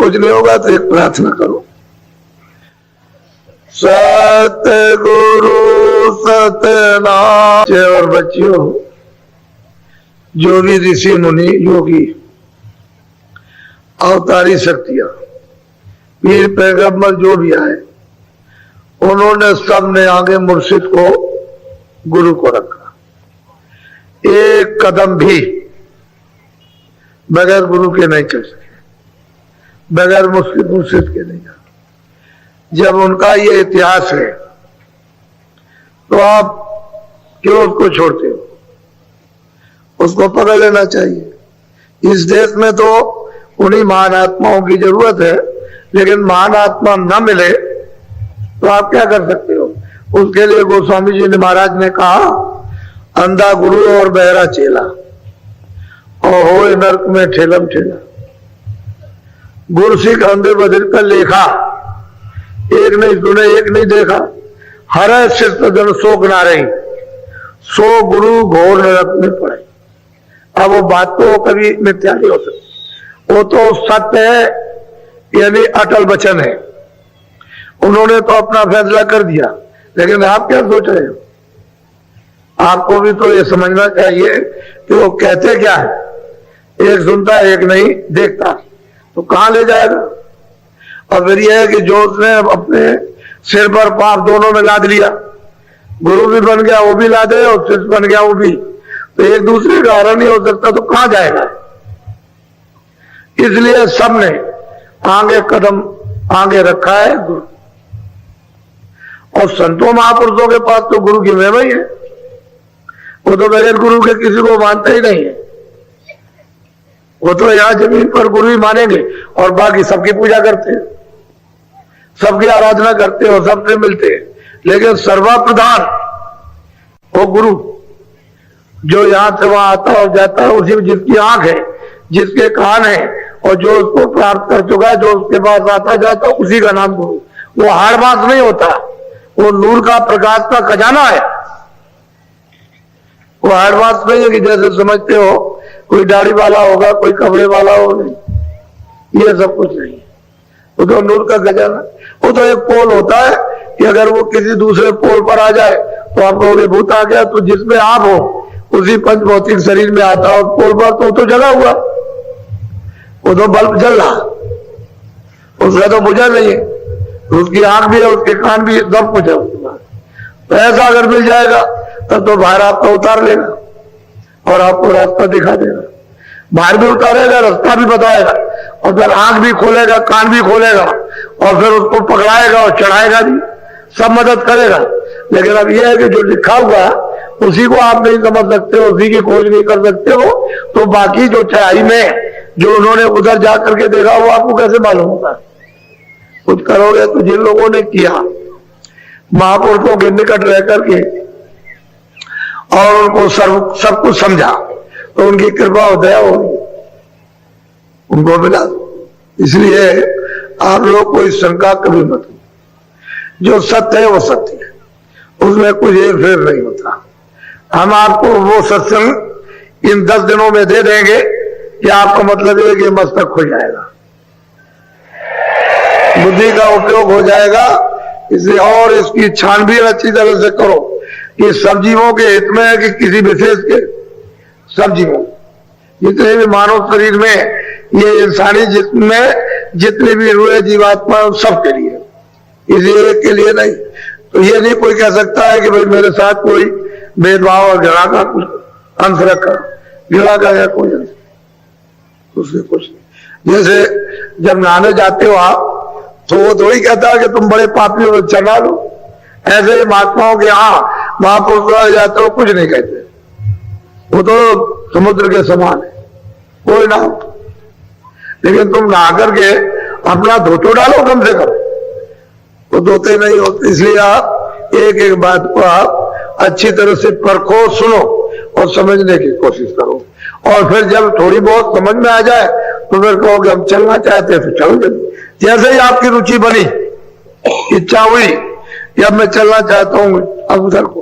कुछ नहीं होगा तो एक प्रार्थना करो। सतगुरु सतनाम। और बच्चियों, जो भी ऋषि मुनि योगी अवतारी शक्तियां पीर पैगंबर जो भी आए, उन्होंने सबने आगे मुर्शिद को गुरु को रखा। एक कदम भी बगैर गुरु के नहीं चल सके, बगैर मुर्शिद के नहीं। जब उनका ये इतिहास है तो आप क्यों उसको छोड़ते हो? उसको पकड़ लेना चाहिए। इस देश में तो उन्हीं महान आत्माओं की जरूरत है, लेकिन महान आत्मा न मिले तो आप क्या कर सकते हो? उसके लिए गोस्वामी जी ने महाराज ने कहा, अंधा गुरु और बहरा चेला और हो नरक में ठेलम ठेला। गुरु सिख अंधे बदल कर लेखा, एक नहीं सुने एक नहीं देखा। हर जन शोक ना रही, सो गुरु घोर नरक में पड़े। अब वो बात तो कभी मिथ्या नहीं हो सकती, वो तो सत्य है, यानी अटल वचन है। उन्होंने तो अपना फैसला कर दिया, लेकिन आप क्या सोच रहे हो? आपको भी तो ये समझना चाहिए कि वो कहते क्या है। एक सुनता एक नहीं देखता, तो कहां ले जाएगा? और फिर यह है कि जो उसने अपने सिर पर पाप दोनों में लाद लिया, गुरु भी बन गया वो भी लादे, और शिष्य बन गया वो भी, तो एक दूसरे का हरण नहीं हो सकता, तो कहां जाएगा? इसलिए सबने आगे कदम आगे रखा है गुरु। और संतों महापुरुषों के पास तो गुरु की महिमा ही है। वो तो बगैर गुरु के किसी को मानते ही नहीं है। वो तो यहां जमीन पर गुरु ही मानेंगे और बाकी सबकी पूजा करते हैं, सबकी आराधना करते हैं और सबसे मिलते हैं, लेकिन सर्वप्रधान वो गुरु जो यहां से वहां आता और जाता है, उसी में जिसकी आंख है, जिसके कान है, और जो उसको प्राप्त कर चुका है, जो उसके पास आता जाता, उसी का नाम गुरु। वो हाड़ बात नहीं होता, वो नूर का प्रकाश का खजाना है। वो हाड़ बात नहीं है कि जैसे समझते हो कोई दाढ़ी वाला होगा, कोई कपड़े वाला हो, नहीं, ये सब कुछ नहीं। वो तो नूर का खजाना। वो तो एक पोल होता है कि अगर वो किसी दूसरे पोल पर आ जाए तो आप कहोगे भूत आ गया, तो जिसमें आप हो उसी पंच भौतिक शरीर में आता है, पोल पर तो जगा हुआ, वो तो बल्ब जल रहा, उसका तो बुझा नहीं है, उसकी आंख भी है, उसके कान भी, सब कुछ है उसके पास। तो ऐसा अगर मिल जाएगा तब तो बाहर आपको उतार लेगा और आपको रास्ता दिखा देगा। बाहर भी उतारेगा, रास्ता भी बताएगा, और फिर आंख भी खोलेगा, कान भी खोलेगा, और फिर उसको पकड़ाएगा और चढ़ाएगा भी, सब मदद करेगा। लेकिन अब यह है कि जो लिखा हुआ उसी को आप नहीं समझ सकते हो, उसी की खोज नहीं कर सकते हो, तो बाकी जो चढ़ाई में जो उन्होंने उधर जा करके देखा वो आपको कैसे मालूम होगा? कुछ करोगे तो जिन लोगों ने किया, महापुरुषों के निकट रह करके और उनको सब कुछ समझा, तो उनकी कृपा और दया होगी, उनको मिला। इसलिए आप लोग कोई शंका कभी मत, जो सत्य है वो सत्य है, उसमें कुछ हेर फेर नहीं होता। हम आपको वो सत्संग इन 10 दिनों में दे देंगे कि आपका मतलब है कि मस्तक खुल जाएगा, बुद्धि का उपयोग हो जाएगा। इसलिए और इसकी छानबीन अच्छी तरह से करो कि सब जीवों के हित में है कि किसी विशेष के, सब जीवों, जितने भी मानव शरीर में, ये इंसानी जिस्म में जितने भी रुए जीवात्मा सबके लिए, इसी एक के लिए नहीं। तो ये नहीं कोई कह सकता है कि भाई मेरे साथ कोई भेदभाव और घृणा का कुछ अंश रखा, घृणा का है कोई अंश, उससे कुछ नहीं। जैसे जब नहाने जाते हो आप, तो वो थोड़ी कहता है कि तुम बड़े पापी हो, चढ़ा लो। ऐसे महात्माओं के यहाँ महापुरुष जाते हो, कुछ नहीं कहते, वो तो समुद्र के समान है, कोई ना। लेकिन तुम नहा करके अपना धोतो डालो कम से कम, वो धोते नहीं होते। इसलिए आप एक एक बात को आप अच्छी तरह से परखो, सुनो और समझने की कोशिश करो, और फिर जब थोड़ी बहुत समझ में आ जाए तो फिर कहोगे हम चलना चाहते हैं तो चल देंगे। जैसे ही आपकी रुचि बनी, इच्छा हुई कि अब मैं चलना चाहता हूं अब उधर को,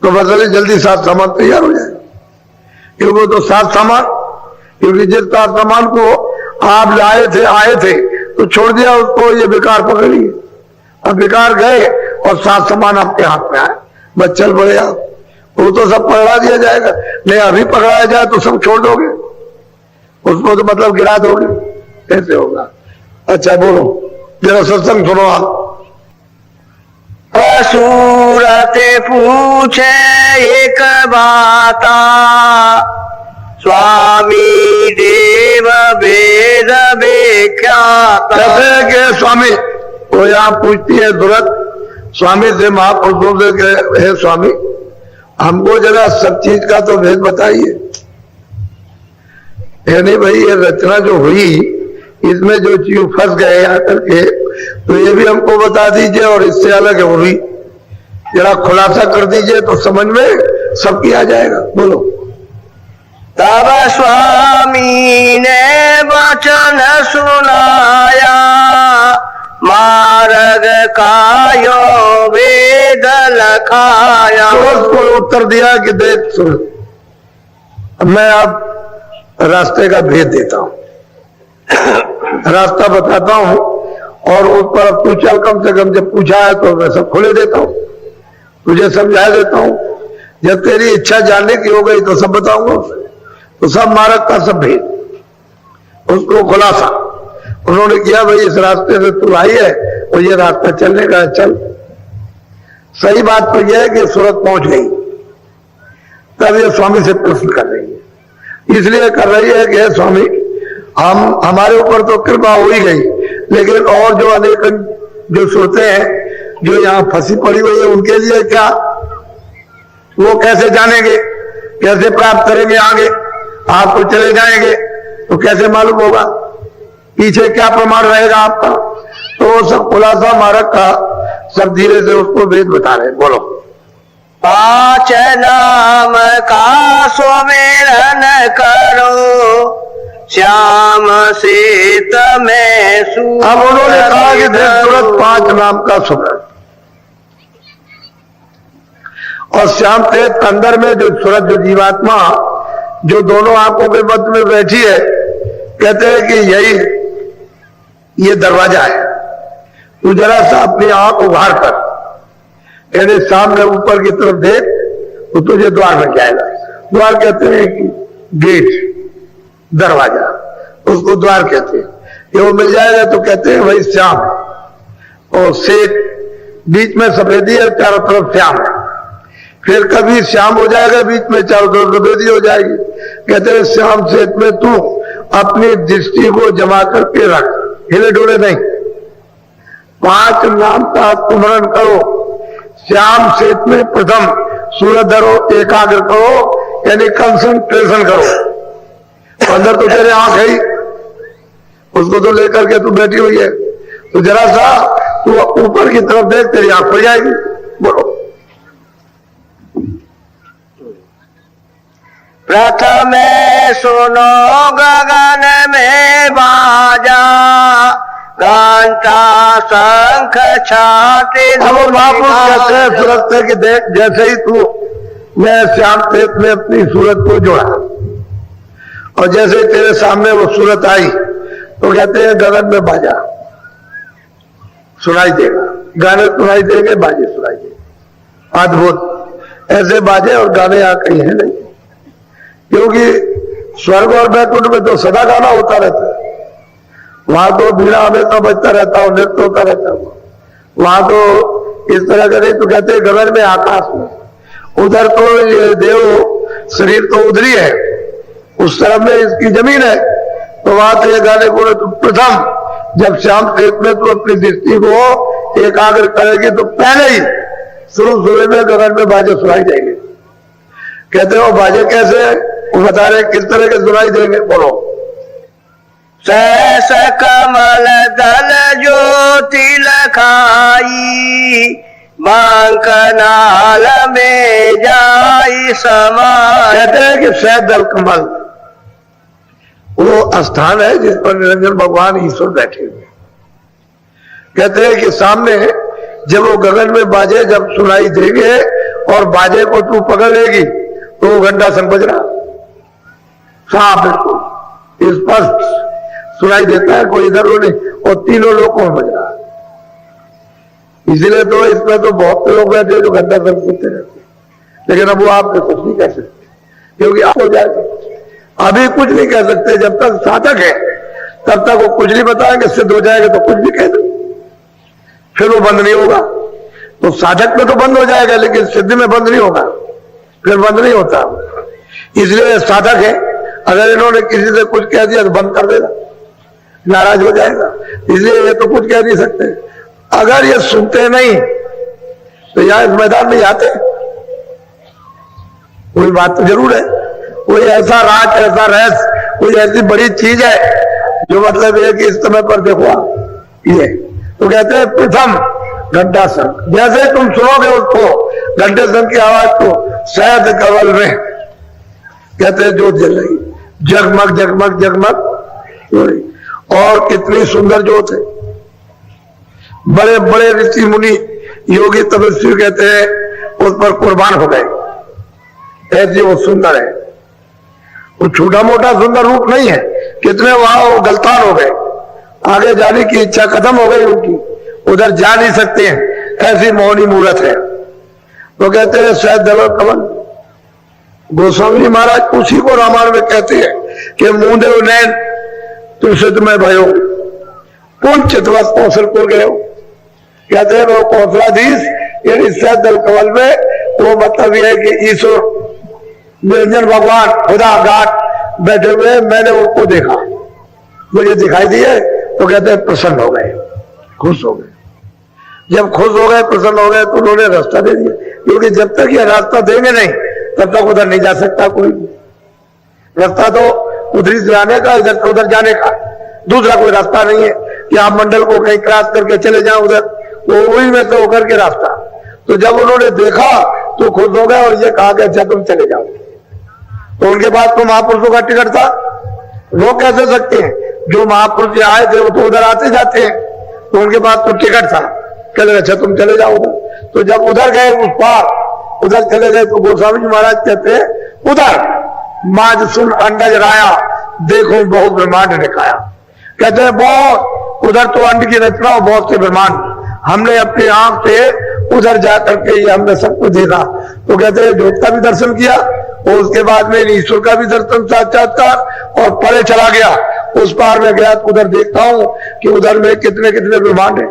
तो बस जल्दी साथ सामान तैयार हो जाएगा, क्योंकि तो साथ सामान, क्योंकि जिस साथ सामान को आप लाए थे, आए थे, तो छोड़ दिया उसको, ये बेकार पकड़ लिए। अब बेकार गए और साथ सामान आपके हाथ में आए, बस चल पड़े आप, वो तो सब पकड़ा दिया जाएगा। नहीं अभी पकड़ाया जाए तो सब छोड़ दोगे, उसको तो मतलब गिरा दोगे, कैसे होगा? अच्छा बोलो, जरा सत्संग सुनो आप। सूरत पूछे एक बाता, स्वामी देव वेद विख्याता। कहते हैं कि स्वामी, वो यहाँ पूछती है सूरत स्वामी से, महापुरुषों से, हे स्वामी हमको जरा सब चीज का तो भेद बताइए। नहीं भाई, ये रचना जो हुई इसमें जो चीज फंस गए आकर के, तो ये भी हमको बता दीजिए, और इससे अलग है वो भी जरा खुलासा कर दीजिए, तो समझ में सबकी आ जाएगा। बोलो। तब स्वामी ने वचन सुनाया, मार्ग कायो वेद लखाया। तो उसको उत्तर दिया कि देख सुन, मैं अब रास्ते का भेद देता हूं, रास्ता बताता हूं, और उस पर अब तू चल, कम से कम जब पूछा है तो मैं सब खोले देता हूं, तुझे समझा देता हूं। जब तेरी इच्छा जानने की हो गई तो सब बताऊंगा, तो सब मार्ग का सब भेद, उसको खुलासा उन्होंने किया। भाई इस रास्ते से तू आई है और ये रास्ता चलने का, चल। सही बात तो यह है कि सूरत पहुंच गई, तब ये स्वामी से प्रश्न कर रही है, इसलिए कर रही है कि स्वामी हम, हमारे ऊपर तो कृपा हो ही गई, लेकिन और जो अनेक जो सूरतें हैं जो यहाँ फंसी पड़ी हुई है, उनके लिए क्या, वो कैसे जानेंगे, कैसे प्राप्त करेंगे आगे? आप तो चले जाएंगे तो कैसे मालूम होगा, पीछे क्या प्रमाण रहेगा आपका? तो वो सब खुलासा मार्ग का सब धीरे से उसको वेद बता रहे। बोलो। पांच नाम का सुमिरन करो, श्याम से तमें सूरत। अब उन्होंने कहा कि सूरत 5 नाम का सुमिरन, और श्याम से अंदर में जो सूरत, जो जीवात्मा जो दोनों आंखों के मध्य में बैठी है, कहते हैं कि यही ये दरवाजा है। तू जरा सा अपनी आंख उघाड़ कर, यानी सामने ऊपर की तरफ देख तो तुझे द्वार में जाएगा। द्वार कहते हैं कि गेट, दरवाजा, उसको द्वार कहते हैं। ये वो मिल जाएगा तो कहते हैं भाई श्याम, और सेठ बीच में सफेदी है, चारों तरफ श्याम है। फिर कभी श्याम हो जाएगा बीच में, चारों तरफ सफेदी हो जाएगी। कहते हैं श्याम सेठ में तू अपनी दृष्टि को जमा करके रख, हिले डोले नहीं। 5 नाम का स्मरण करो, श्याम सेठ में प्रथम सूरत धरो, एकाग्र करो, यानी कंसंट्रेशन करो। अंदर तो तेरे आंख है ही, उसको तो लेकर के तू बैठी हुई है, तो जरा सा तू ऊपर की तरफ देख, तेरी आंख खुल जाएगी। बोलो। प्रथम सुनो गगन में बाजा, घंटा शंख छाती। अब महापुरुष कहते हैं सूरत से कि देख, जैसे ही तू, मैं श्याम सेठ में अपनी सूरत को जोड़ा, और जैसे ही तेरे सामने वो सूरत आई तो कहते हैं गगन में बाजा सुनाई देगा, गाने सुनाई देंगे, बाजे सुनाई देंगे। अद्भुत ऐसे बाजे और गाने यहाँ कहीं है नहीं, क्योंकि स्वर्ग और बैकुंठ में तो सदा गाना होता रहता है। वहां तो बीड़ा हमेशा बजता रहता है, नृत्य होता रहता है। वहां तो इस तरह का नहीं, तो कहते हैं गगन में, आकाश में। उधर तो ये देव शरीर तो उधर ही है, उस तरफ में इसकी जमीन है, तो वहां तो ये गाने को तो प्रथम जब श्याम सेठ में तो अपनी दृष्टि को एकाग्र करेगी तो पहले ही शुरू में गगन में बाजे सुनाई देंगे। कहते हो बाजे कैसे, वो बता रहे किस तरह के सुनाई देंगे। बोलो। सहस कमल दल ज्योति लखाई, बांकनाल में जाई समाई। कहते हैं कि शहद दल कमल वो स्थान है जिस पर निरंजन भगवान ईश्वर बैठे हुए। कहते हैं कि सामने जब वो गगन में बाजे जब सुनाई देंगे और बाजे को तू पकड़ लेगी तो वो घंटा संग बज रहा साफ बिल्कुल स्पष्ट सुनाई देता है, कोई इधर नहीं, और तीनों लोगों में बज रहा है। इसलिए तो इसमें तो बहुत लोग बैठे जो घंटा दर्द करते रहते, लेकिन अब वो आपने कुछ नहीं कह सकते, क्योंकि आप हो जाएगा। अभी कुछ नहीं कह सकते, जब तक साधक है तब तक वो कुछ नहीं बताएंगे, सिद्ध हो जाएगा तो कुछ भी कह देंगे, फिर वो बंद नहीं होगा। तो साधक में तो बंद हो जाएगा, लेकिन सिद्धि में बंद नहीं होगा, फिर बंद नहीं होता। इसलिए साधक है, अगर इन्होंने किसी से कुछ कह दिया तो बंद कर देगा, नाराज हो जाएगा। इसलिए ये तो कुछ कह नहीं सकते। अगर ये सुनते नहीं तो यहां इस मैदान में आते। कोई बात तो जरूर है, कोई ऐसा राज, ऐसा रहस्य, कोई ऐसी बड़ी चीज है जो मतलब है कि इस समय पर देखो ये तो कहते हैं प्रथम घंटा संग। जैसे तुम सुनोगे उसको घंटे संग की आवाज को, शहद कवल में कहते हैं ज्योत जल रही, जगमग जगमग जगमग हो रही। और कितनी सुंदर ज्योत है। बड़े बड़े ऋषि मुनि योगी तपस्वी कहते हैं उस पर कुर्बान हो गए, ऐसी वो सुंदर है। वो छोटा मोटा सुंदर रूप नहीं है, कितने वहां वो गलतान हो गए, आगे जाने की इच्छा खत्म हो गई उनकी, उधर जा नहीं सकते हैं, ऐसी मोहनी मूर्त है। तो कहते हैं शायद दल कमल। गोस्वामी महाराज उसी को रामायण में कहते हैं कि मुंदे नैन तुलसित में भयो पुन चितवत कौशलपुर गए। कहते हैं वो कौशलाधीश यानी शायद दल कमल में, वो मतलब यह है कि ईश्वर निरंजन भगवान खुदा घाट बैठे हुए, मैंने उनको देखा, मुझे दिखाई दिए। तो कहते हैं प्रसन्न हो गए, खुश हो गए। जब खुश हो गए, प्रसन्न हो गए, तो उन्होंने रास्ता दे दिया, क्योंकि जब तक ये रास्ता देंगे नहीं तब तक उधर नहीं जा सकता कोई। रास्ता तो उधर से आने का, इधर से उधर जाने का, दूसरा कोई रास्ता नहीं है कि आप मंडल को कहीं क्रॉस करके चले जाओ उधर, वो वही में से होकर के रास्ता। तो जब उन्होंने देखा तो खुश हो गए और ये कहा कि अच्छा तुम चले जाओ। तो उनके पास तो महापुरुषों का टिकट था, वो कैसे सकते हैं? जो महापुरुष आए थे वो तो उधर आते जाते हैं, तो उनके पास तो टिकट था, कहते अच्छा तुम चले जाओ उधर। तो जब उधर गए उस पार, उधर चले गए, तो गोस्वामी जी महाराज कहते हैं उधर माज सुन अंडज राया देखो बहुत ब्रह्मांड दिखाया। कहते हैं बहुत उधर तो अंड की रचना और बहुत से ब्रह्मांड, हमने अपनी आंख से उधर जाकर के ये हमने सबको देखा। तो कहते हैं ज्योत का भी दर्शन किया और उसके बाद में ईश्वर का भी दर्शन साक्षात्कार, और परे चला गया, उस पार में गया तो उधर देखता हूं कि उधर में कितने कितने ब्रह्मांड है,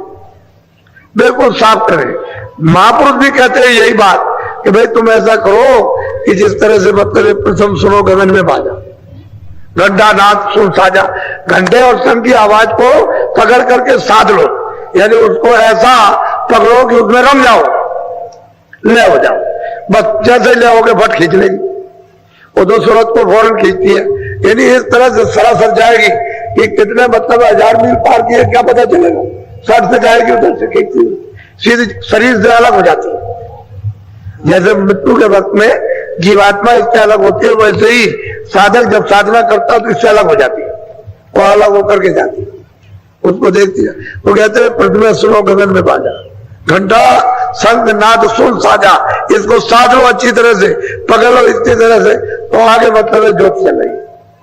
बिल्कुल साफ करें। महापुरुष भी कहते हैं यही बात कि भाई तुम ऐसा करो कि जिस तरह से मतलब प्रथम सुनो गगन में बाजा, गड्ढा नाथ सुन साजा, घंटे और संग की आवाज को पकड़ करके साध लो, यानी उसको ऐसा पकड़ो कि उसमें रम जाओ, ले हो जाओ। बस जैसे ले होगे फट खींच लेगी, वो तो सूरत को फौरन खींचती है। यानी इस तरह से सरासर जाएगी कि कितने मतलब 1000 मील पार किए क्या पता चलेगा, सट से जाएगी, उधर से खींचती है, सीधी शरीर से अलग हो जाती है। जैसे मृत्यु के वक्त में जीवात्मा इससे अलग होती है, वैसे ही साधक जब साधना करता है तो इससे अलग हो जाती है, वो अलग होकर के जाती है, उसको देखती है। तो कहते हैं प्रथम सुनो गगन में बाजा, घंटा संग नाद सुन साजा, इसको साध लो अच्छी तरह से, पकड़ लो इतनी तरह से, तो आगे मतलब ज्योत चल रही है।